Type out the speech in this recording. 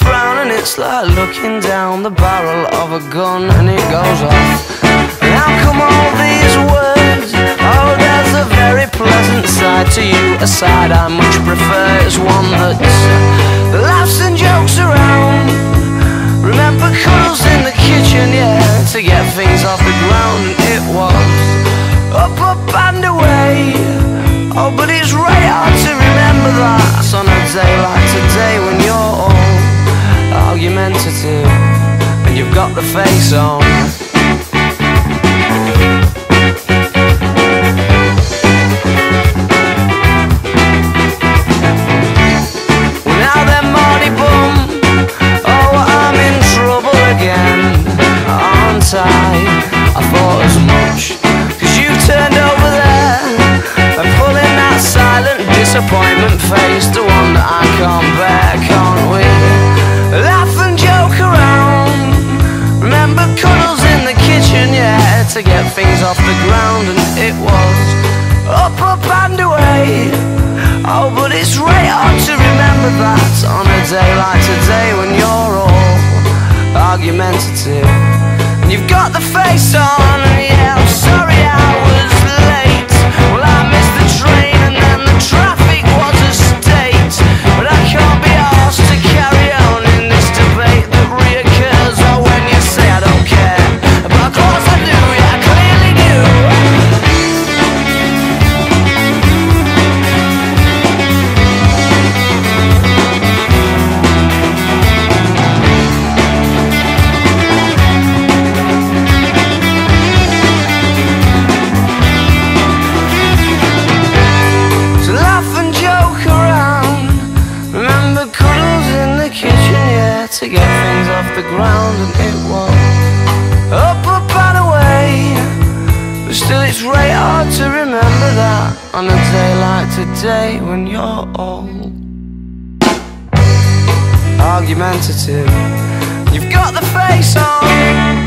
frown, and it's like looking down the barrel of a gun, and it goes off. And how come all these words? Oh, there's a very pleasant side to you, a side I much prefer. It's one that laughs and jokes around. Remember cuddles in the kitchen, yeah, to get things off the ground. It was up, up and away. Oh, but it's right hard to remember that on a day like today, when you're all argumentative and you've got the face on. Now then, Marty Bum, oh, I'm in trouble again, aren't I thought as much, 'cause you turned over there and pulling that silent disappointment face, the one that I can't bear. Can't we laugh and joke around? Remember cuddles in the kitchen, yeah, to get things off the ground. And it was up, up and away. Oh, but it's right hard to remember that on a day like today, when you're all argumentative and you've got the face on. And yeah, I'm sorry I was late. Well, I missed the train and then the traffic was a state. But I can't be asked to carry on in this debate that reoccurs. Oh, when you say I don't care, but of course I do, yeah, I clearly do. To get things off the ground, and it was up, up and away. But still it's right hard to remember that on a day like today, when you're all argumentative, you've got the face on.